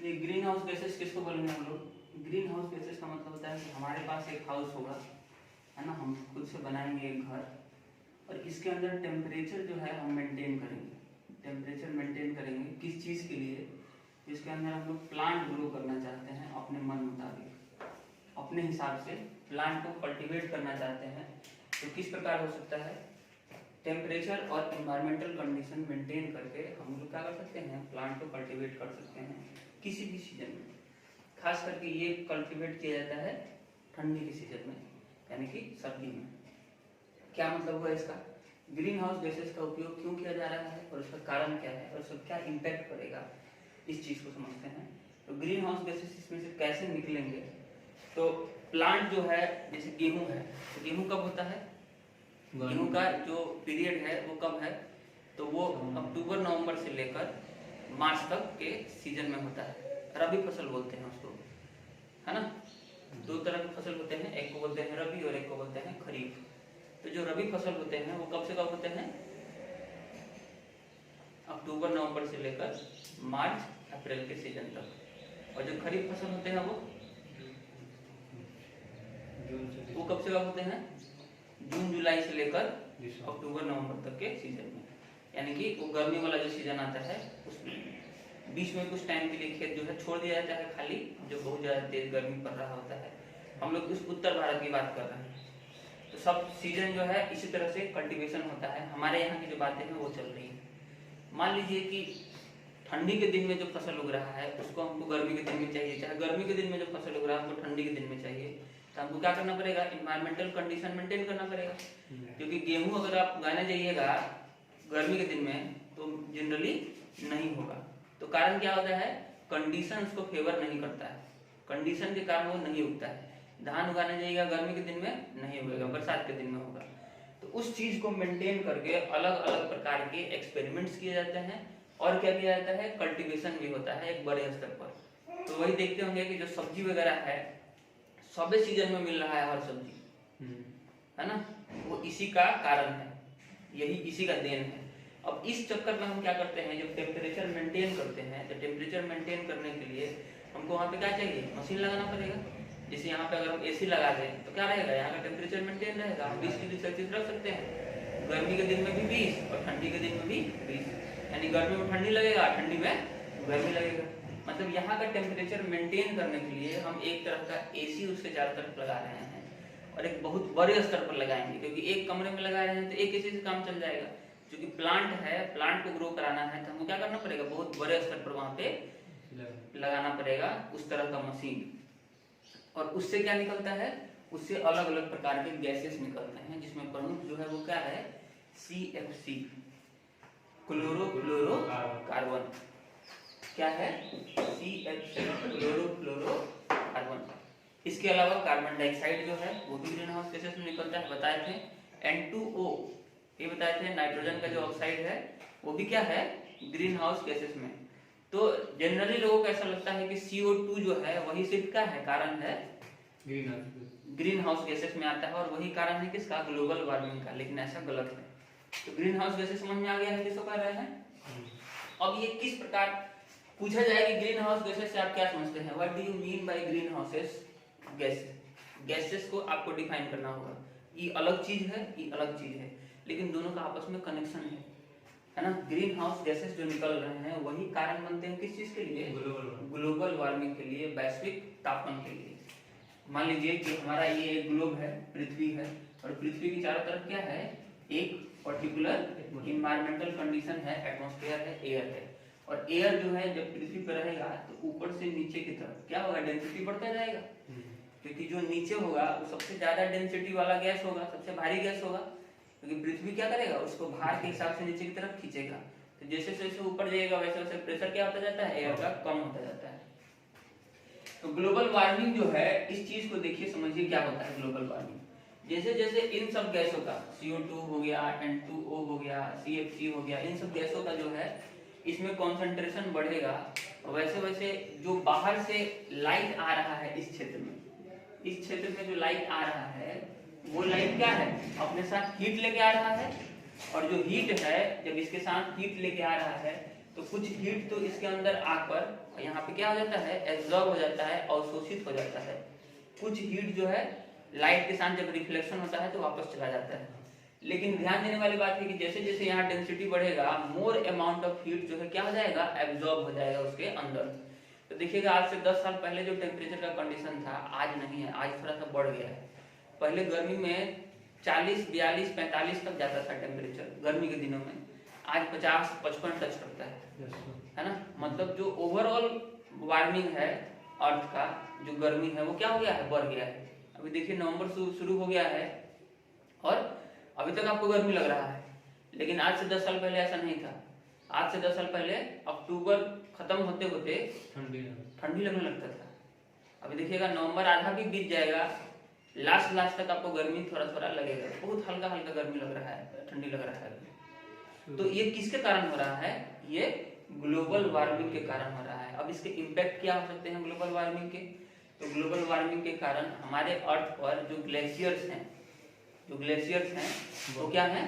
ये green house gases किसको बोलेंगे हम लोग? ग्रीन हाउस गैसेस का मतलब होता है कि हमारे पास एक हाउस होगा, है ना, हम खुद से बनाएंगे एक घर और इसके अंदर टेम्परेचर जो है हम मेंटेन करेंगे। टेम्परेचर मेंटेन करेंगे किस चीज़ के लिए? जिसके अंदर हम लोग प्लांट ग्रो करना चाहते हैं अपने मन मुताबिक, अपने हिसाब से प्लांट को कल्टीवेट करना चाहते हैं। तो किस प्रकार हो सकता है? टेम्परेचर और इन्वायरमेंटल कंडीशन मेंटेन करके हम लोग क्या कर सकते हैं? प्लांट को कल्टीवेट कर सकते हैं किसी भी सीजन में। खास करके ये कल्टीवेट किया जाता है ठंडी के सीजन में, यानी कि सर्दी में। क्या मतलब हुआ इसका? ग्रीन हाउस गैसेस का उपयोग क्यों किया जा रहा है और उसका कारण क्या है और उसका क्या इम्पैक्ट पड़ेगा, इस चीज को समझते हैं। तो ग्रीन हाउस गैसेस इसमें से कैसे निकलेंगे? तो प्लांट जो है, जैसे गेहूं है, तो गेहूं कब होता है? गेहूं का जो पीरियड है वो कब है? तो वो अक्टूबर नवंबर से लेकर मार्च तक के सीजन में होता है। रबी फसल बोलते हैं उसको, है ना। दो तरह के फसल होते हैं, एक को बोलते हैं रबी और एक को बोलते हैं खरीफ। तो जो रबी फसल होते हैं वो कब से कब होते हैं? अक्टूबर नवंबर से लेकर मार्च अप्रैल के सीजन तक। और जो खरीफ फसल होते हैं वो कब से कब होते हैं? जून जुलाई से लेकर अक्टूबर नवंबर तक के सीजन में। यानी कि वो गर्मी वाला जो सीजन आता है उसमें बीच में कुछ टाइम के लिए खेत जो है छोड़ दिया जाता है खाली, जो बहुत ज्यादा तेज गर्मी पड़ रहा होता है। हम लोग उस उत्तर भारत की बात कर रहे हैं। तो सब सीजन जो है इसी तरह से कल्टीवेशन होता है। हमारे यहाँ की जो बातें हैं वो चल रही है। मान लीजिए कि ठंडी के दिन में जो फसल उग रहा है उसको हमको गर्मी के दिन में चाहिए, चाहे गर्मी के दिन में जो फसल उग रहा है हमको ठंडी के दिन में चाहिए, तो हमको क्या करना पड़ेगा? इन्वायरमेंटल कंडीशन मेंटेन करना पड़ेगा। क्योंकि गेहूं अगर आप उगाने जाइएगा गर्मी के दिन में तो जनरली नहीं होगा। तो कारण क्या होता है? कंडीशन उसको फेवर नहीं करता है, कंडीशन के कारण वो नहीं उगता है। धान उगाने जाइएगा गर्मी के दिन में नहीं उगेगा, बरसात के दिन में होगा। तो उस चीज को मेंटेन करके अलग अलग प्रकार के एक्सपेरिमेंट्स किए जाते हैं और क्या किया जाता है? कल्टीवेशन भी होता है एक बड़े स्तर पर। तो वही देखते होंगे कि जो सब्जी वगैरह है सभी सीजन में मिल रहा है, हर सब्जी, है ना, वो इसी का कारण है, यही इसी का देन है। अब इस चक्कर में हम क्या करते हैं? जब टेम्परेचर मेंटेन करते हैं तो टेम्परेचर मेंटेन करने के लिए हमको वहाँ पे क्या चाहिए? मशीन लगाना पड़ेगा। जैसे यहाँ पे अगर हम एसी लगा दें तो क्या रहेगा? यहाँ का टेम्परेचर मेंटेन रहेगा, हम 20 डिग्री सेल्सियस रख सकते हैं। गर्मी के दिन में भी 20 और ठंडी के दिन में भी 20, यानी गर्मी में ठंडी लगेगा, ठंडी में गर्मी लगेगा। मतलब यहाँ का टेम्परेचर मेंटेन करने के लिए हम एक तरह का एसी उसके चारों तरफ लगा रहे हैं और एक बहुत बड़े स्तर पर लगाएंगे, क्योंकि एक कमरे में लगा रहे हैं तो एक एसी से काम चल जाएगा। क्योंकि प्लांट है, प्लांट को ग्रो कराना है तो हमको क्या करना पड़ेगा? बहुत बड़े स्तर पर वहां पे लगाना पड़ेगा उस तरह का मशीन। और उससे क्या निकलता है? उससे अलग अलग प्रकार के गैसेस निकलते हैं, जिसमें प्रमुख जो है वो क्या है? CFC, chlorofluorocarbon. क्या है? CFC, chlorofluorocarbon. इसके अलावा कार्बन डाइऑक्साइड जो है वो भी ग्रीन हाउस गैसेस में निकलता है। बताए थे N2O, ये बताए थे नाइट्रोजन का जो ऑक्साइड है वो भी क्या है? ग्रीन हाउस गैसेस में। तो जनरली लोगों को ऐसा लगता है कि CO2 जो है वही सिर्फ क्या है? कारण है ग्रीन हाउस गैसेस में आता है और वही कारण है किसका? ग्लोबल वार्मिंग का। लेकिन ऐसा गलत है। तो ग्रीन हाउस गैसेस समझ में आ गया है किसको कह रहे हैं। अब ये किस प्रकार पूछा जाए कि ग्रीन हाउस गैसेस से आप क्या समझते हैं? What do you mean by green houses gases को आपको डिफाइन करना होगा। ये अलग चीज है, ये अलग चीज है, लेकिन दोनों का आपस में कनेक्शन है ना। ग्रीन हाउस गैसेस जो निकल रहे हैं वही कारण बनते हैं किस चीज के लिए? ग्लोबल वार्मिंग के लिए, वैश्विक तापमान के लिए। मान लीजिए कि हमारा ये एक ग्लोब है, पृथ्वी है, और पृथ्वी की चारों तरफ क्या है? एक पर्टिकुलर इन्वायरमेंटल कंडीशन है, एटमॉस्फेयर है, एयर है। और एयर जो है जब पृथ्वी पर रहेगा तो ऊपर से नीचे की तरफ क्या होगा? डेंसिटी बढ़ता जाएगा, क्योंकि जो नीचे होगा वो सबसे ज्यादा डेंसिटी वाला गैस होगा, सबसे भारी गैस होगा। क्योंकि पृथ्वी क्या करेगा? उसको भार के हिसाब से नीचे की तरफ खींचेगा। तो जैसे जैसे ऊपर जाएगा वैसे वैसे प्रेशर क्या होता जाता है? एयर का कम होता जाता है। तो ग्लोबल वार्मिंग जो है, इस चीज को देखिए, समझिए क्या होता है ग्लोबल वार्मिंग। जैसे जैसे इन सब गैसों का CO2 हो गया, N2O हो गया, CFC हो गया, इन सब गैसों का जो है इसमें कॉन्सेंट्रेशन बढ़ेगा, वैसे वैसे जो बाहर से लाइट आ रहा है इस क्षेत्र में, इस क्षेत्र में जो लाइट आ रहा है वो लाइट क्या है? अपने साथ हीट लेके आ रहा है। और जो हीट है जब इसके साथ हीट लेके आ रहा है तो कुछ हीट तो इसके अंदर आकर यहाँ पे क्या हो जाता है, एब्जॉर्ब हो जाता है, अवशोषित हो जाता है। कुछ हीट जो है लाइट के साथ जब रिफ्लेक्शन होता है तो वापस चला जाता है। लेकिन ध्यान देने वाली बात है कि जैसे जैसे यहाँ डेंसिटी बढ़ेगा, मोर अमाउंट ऑफ हीट जो है क्या हो जाएगा, एब्जॉर्ब हो जाएगा उसके अंदर। तो देखिएगा आज से 10 साल पहले जो टेम्परेचर का कंडीशन था आज नहीं है, आज थोड़ा सा बढ़ गया है। पहले गर्मी में 40, 42, 45 तक जाता था टेम्परेचर गर्मी के दिनों में, आज 50, 55 टच करता है ना। मतलब जो ओवरऑल वार्मिंग है अर्थ का, जो गर्मी है वो क्या हो गया है, बढ़ गया है। अभी देखिए नवंबर शुरू हो गया है और अभी तक आपको गर्मी लग रहा है, लेकिन आज से 10 साल पहले ऐसा नहीं था। आज से 10 साल पहले अक्टूबर खत्म होते होते ठंडी लगने लगता था। अभी देखिएगा नवंबर आधा भी बीत जाएगा, लास्ट तक आपको गर्मी थोड़ा थोड़ा लगेगा, बहुत हल्का हल्का गर्मी लग रहा है, ठंडी लग रहा है। तो ये किसके कारण हो रहा है, ये ग्लोबल वार्मिंग के कारण हो रहा है। अब इसके इम्पैक्ट क्या हो सकते हैं ग्लोबल वार्मिंग के, तो ग्लोबल वार्मिंग के कारण हमारे अर्थ पर जो ग्लेशियर्स हैं वो क्या है,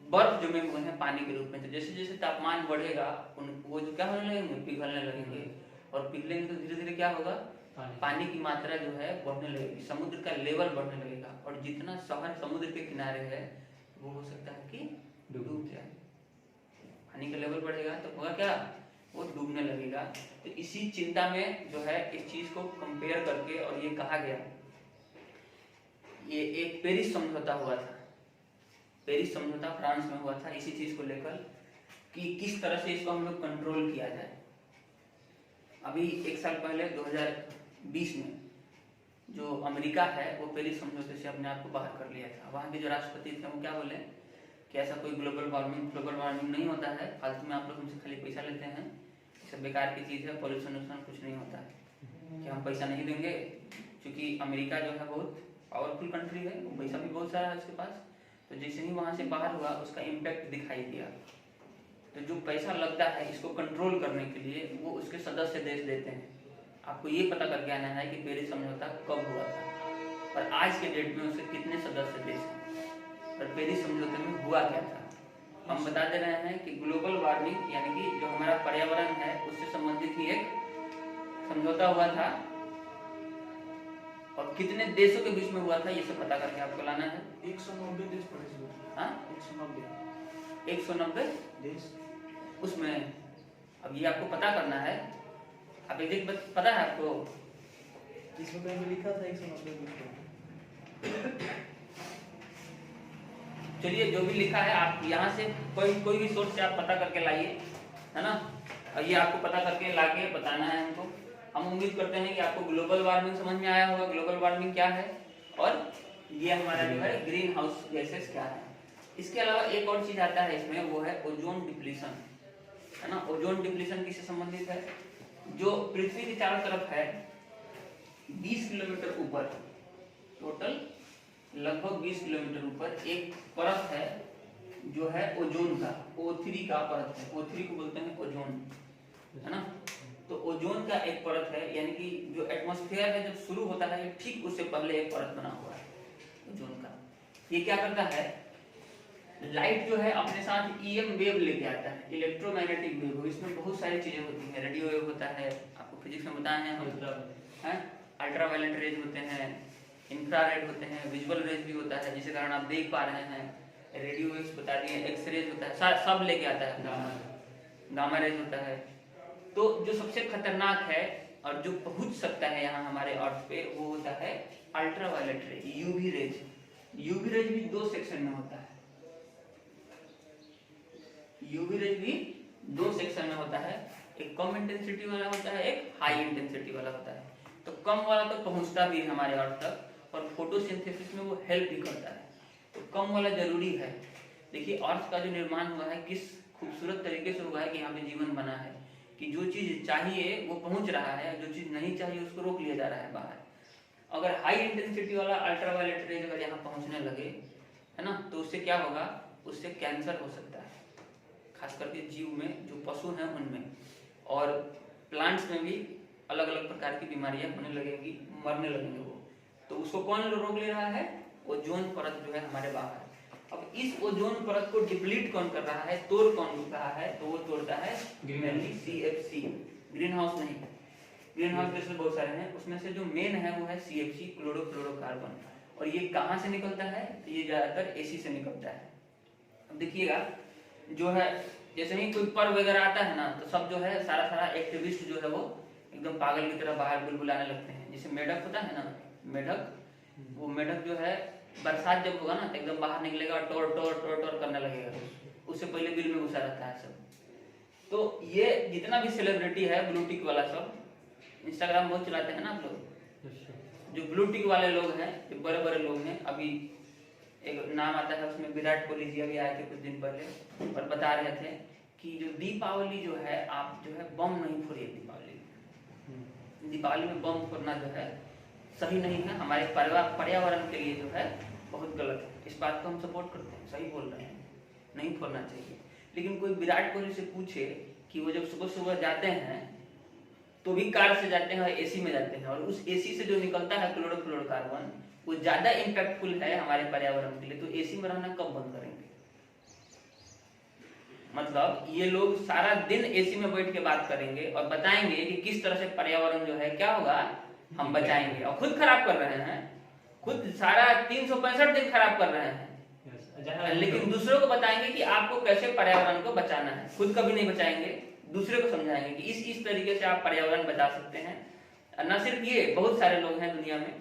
बर्फ जमे हुए हैं पानी के रूप में। तो जैसे जैसे तापमान बढ़ेगा वो जो क्या होने लगेंगे, पिघलने लगेंगे, और पिघलेंगे तो धीरे धीरे क्या होगा, पानी की मात्रा जो है बढ़ने लगेगी, समुद्र का लेवल बढ़ने लगेगा, और जितना शहर समुद्र के किनारे है वो हो सकता है कि डूब जाए। पानी का लेवल बढ़ेगा तो होगा क्या, वो डूबने लगेगा। तो इसी चिंता में जो है इस चीज को कंपेयर करके और ये कहा गया, ये एक पेरिस समझौता हुआ था, पेरिस समझौता फ्रांस में हुआ था इसी चीज को लेकर कि किस तरह से इसको हम लोग कंट्रोल किया जाए। अभी एक साल पहले 2020 में जो अमेरिका है वो पेरिस समझौते से अपने आप को बाहर कर लिया था। वहाँ के जो राष्ट्रपति थे वो क्या बोले कि ऐसा कोई ग्लोबल वार्मिंग नहीं होता है, फालतू में आप लोग हमसे खाली पैसा लेते हैं, सब बेकार की चीज़ है, पॉल्यूशन कुछ नहीं होता है कि हम पैसा नहीं देंगे। क्योंकि अमेरिका जो है बहुत पावरफुल कंट्री है, वो पैसा भी बहुत सारा है उसके पास। तो जैसे ही वहाँ से बाहर हुआ उसका इम्पैक्ट दिखाई दिया। तो जो पैसा लगता है इसको कंट्रोल करने के लिए वो उसके सदस्य देश देते हैं। आपको ये पता करके आना है कि पेरिस समझौता कब हुआ था और आज के डेट में उसके कितने सदस्य देश हैं और पेरिस समझौते में हुआ क्या था। हम बता दे रहे हैं कि ग्लोबल वार्मिंग यानी कि जो हमारा पर्यावरण है उससे संबंधित ही एक समझौता हुआ था, और कितने देशों के बीच में हुआ था ये सब पता करके आपको लाना है। 190 देश पड़े, हाँ 190 देश उसमें। अब ये आपको पता करना है, अब एक पता है आपको, इसमें कहीं पे लिखा था 190 देश। चलिए जो भी लिखा है आप यहाँ से कोई भी सोर्स से आप पता करके लाइए, है ना। और ये आपको पता करके लाके बताना है हमको। हम उम्मीद करते हैं कि आपको ग्लोबल वार्मिंग समझ में आया होगा, ग्लोबल वार्मिंग क्या है और ये हमारा जो है ग्रीन हाउस गैसेस क्या है। इसके अलावा एक और चीज आता है इसमें, वो है ओजोन डिप्लीशन, है ना। ओजोन डिप्लीशन किससे संबंधित है, जो पृथ्वी के चारों तरफ है 20 किलोमीटर ऊपर, टोटल लगभग 20 किलोमीटर ऊपर एक परत है जो है ओजोन का, O3 का परत है। O3 को बोलते हैं ओजोन, है ना। तो ओजोन का एक परत है, यानी कि जो एटमॉस्फेयर है जब शुरू होता है ठीक उससे पहले एक परत बना हुआ है ओजोन का। ये क्या करता है, लाइट जो है अपने साथ EM वेव लेके आता है, इलेक्ट्रोमैग्नेटिक वेव। इसमें बहुत सारी चीजें होती हैं, रेडियो वेव होता है, आपको फिजिक्स में बताए हैं हम, अल्ट्रावायलेट रेज होते हैं, इंफ्रारेड होते हैं, विजुअल रेज भी होता है जिसके कारण आप देख पा रहे हैं, रेडियो वेव्स बता दिए, एक्स रेज होता है, सब लेके आता है, गामा रेज होता है। तो जो सबसे खतरनाक है और जो पहुंच सकता है यहाँ हमारे अर्थ पे वो होता है अल्ट्रावायलेट रे, यूवी रेज। यूवी रेज भी 2 सेक्शन में होता है, यूवी रेज भी 2 सेक्शन में होता है, एक कम इंटेंसिटी वाला होता है, एक हाई इंटेंसिटी वाला होता है। तो कम वाला तो पहुंचता भी है हमारे अर्थ तक और फोटोसिंथेसिस में वो हेल्प भी करता है, तो कम वाला जरूरी है। देखिए अर्थ का जो निर्माण हुआ है किस खूबसूरत तरीके से हुआ है कि यहाँ पे जीवन बना है, कि जो चीज चाहिए वो पहुंच रहा है, जो चीज नहीं चाहिए उसको रोक लिया जा रहा है बाहर। अगर हाई इंटेंसिटी वाला अल्ट्रावायलेट रेज अगर यहाँ पहुंचने लगे, है ना, तो उससे क्या होगा, उससे कैंसर हो सकता है, खास करके जीव में, जो पशु हैं उनमें, और प्लांट्स में भी अलग अलग प्रकार की बीमारियां होने लगेंगी, मरने लगेंगे वो। तो उसको कौन रोक ले रहा है, ओजोन परत जो है हमारे बाहर। अब इस ओजोन परत को डिप्लीट कौन कर रहा है, तोड़ कौन रहा है, तो वो तोड़ता है मेनली CFC, ग्रीन हाउस नहीं। ग्रीन हाउस गैसेस बहुत सारे हैं, उसमें से जो मेन है वो है CFC, क्लोरोफ्लोरोकार्बन। और ये कहाँ से निकलता है, तो ये ज्यादातर AC से निकलता है। अब देखिएगा जो है जैसे ही कोई पर्व वगैरह आता है ना, तो सब जो है सारा एक्टिविस्ट जो है वो एकदम पागल की तरह बाहर बुलबुलाने लगते हैं। जैसे मेढक होता है ना, मेढक, वो मेढक जो है बरसात जब होगा ना तो एकदम बाहर निकलेगा और टोर टोर टोर टोर करने लगेगा, उससे पहले बिल में घुसा रहता है सब। तो ये जितना भी सेलिब्रिटी है ब्लू टिक वाला सब, इंस्टाग्राम बहुत चलाते हैं ना आप लोग, जो ब्लू टिक वाले लोग हैं, जो बड़े बड़े लोग हैं, अभी एक नाम आता है उसमें विराट कोहली जी अभी आए थे कुछ दिन पहले और बता रहे थे कि जो दीपावली जो है, आप जो है बम नहीं फोड़िए दीपावली में बम फोड़ना जो है सही नहीं है, हमारे पर्यावरण के लिए जो है बहुत गलत है। इस बात को हम सपोर्ट करते हैं, सही बोल रहे हैं, नहीं फोड़ना चाहिए। लेकिन कोई विराट कोहली से पूछे कि वो जब सुबह सुबह जाते हैं तो भी कार से जाते हैं और AC में जाते हैं, और उस AC से जो निकलता है क्लोरोफ्लोरोकार्बन वो ज्यादा इम्पैक्टफुल है हमारे पर्यावरण के लिए, तो AC में रहना कब बंद करेंगे? मतलब ये लोग सारा दिन AC में बैठ के बात करेंगे और बताएंगे कि किस तरह से पर्यावरण जो है क्या होगा, हम बचाएंगे, और खुद खराब कर रहे हैं, खुद सारा 365 दिन खराब कर रहे हैं। लेकिन दूसरों को बताएंगे कि आपको कैसे पर्यावरण को बचाना है, खुद कभी नहीं बचाएंगे, दूसरे को समझाएंगे कि इस तरीके से आप पर्यावरण बचा सकते हैं। न सिर्फ ये, बहुत सारे लोग हैं दुनिया में।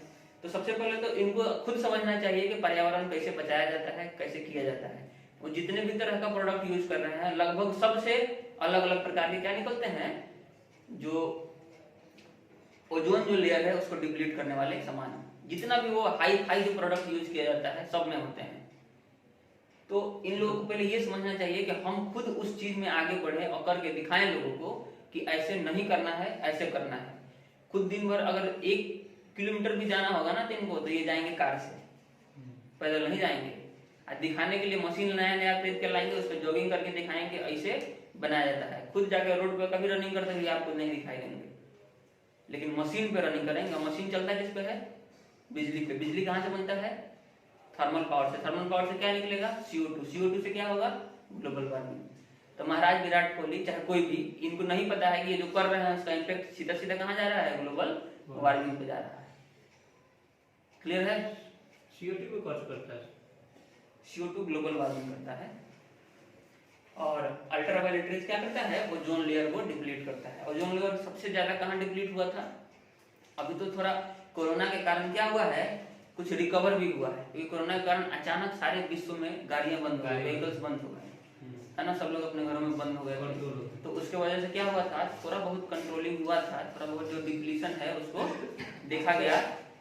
तो सबसे पहले तो इनको खुद समझना चाहिए कि पर्यावरण कैसे बचाया जाता है, कैसे किया जाता है। वो जितने भी तरह का प्रोडक्ट यूज कर रहे हैं, लगभग सबसे अलग अलग प्रकार के क्या निकलते हैं, जो ओजोन जो लेयर है उसको डिप्लीट करने वाले सामान, जितना भी वो हाई जो प्रोडक्ट यूज किया जाता है सब में होते हैं। तो इन लोगों को पहले ये समझना चाहिए कि हम खुद उस चीज में आगे बढ़े और करके दिखाएं लोगों को कि ऐसे नहीं करना है, ऐसे करना है। खुद दिन भर अगर 1 किलोमीटर भी जाना होगा ना तो इनको, तो ये जाएंगे कार से, पैदल नहीं जाएंगे। आज दिखाने के लिए मशीन नया खरीद कर लाएंगे, उस पर जॉगिंग करके दिखाएंगे ऐसे बनाया जाता है। खुद जाके रोड पे कभी रनिंग करते हुए आपको नहीं दिखाई देंगे, लेकिन मशीन पे रनिंग करेंगे। मशीन चलता है किस पे है, बिजली पे। बिजली कहाँ से बनता है, थर्मल पावर से। थर्मल पावर से क्या निकलेगा, CO2 से क्या होगा, ग्लोबल वार्मिंग। तो महाराज विराट कोहली चाहे कोई भी, इनको नहीं पता है कि ये जो कर रहे हैं उसका इम्पैक्ट सीधा सीधा कहाँ जा रहा है, ग्लोबल वार्मिंग पे जा रहा है। क्लियर है? CO2 को कॉज करता है, CO2 ग्लोबल वार्मिंग करता है, और अल्ट्रावायलेट रेज क्या करता है, ओजोन लेयर को डिप्लीट करता है। ओजोन लेयर सबसे ज्यादा कहाँ डिप्लीट हुआ था, अभी तो थोड़ा कोरोना के कारण क्या हुआ है, कुछ रिकवर भी हुआ है, क्योंकि कोरोना के कारण अचानक सारे विश्व में गाड़ियां बंद हो गई, व्हीकल्स बंद हो गए, है ना, सब लोग अपने घरों में बंद हो गए। तो उसके वजह से क्या हुआ था, थोड़ा बहुत कंट्रोलिंग हुआ था, थोड़ा बहुत जो डिप्लीशन है उसको देखा गया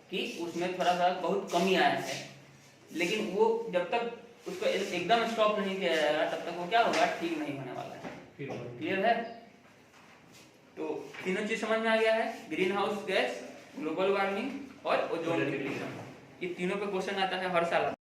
कि उसमें थोड़ा सा बहुत कमी आया है। लेकिन वो जब तक उसको एकदम स्टॉप नहीं किया जाएगा तब तक वो क्या होगा, ठीक नहीं होने वाला है। क्लियर है? तो तीनों चीज समझ में आ गया है, green house gas, global warming और ओजोन डिप्लीशन। ये तीनों पे क्वेश्चन आता है हर साल।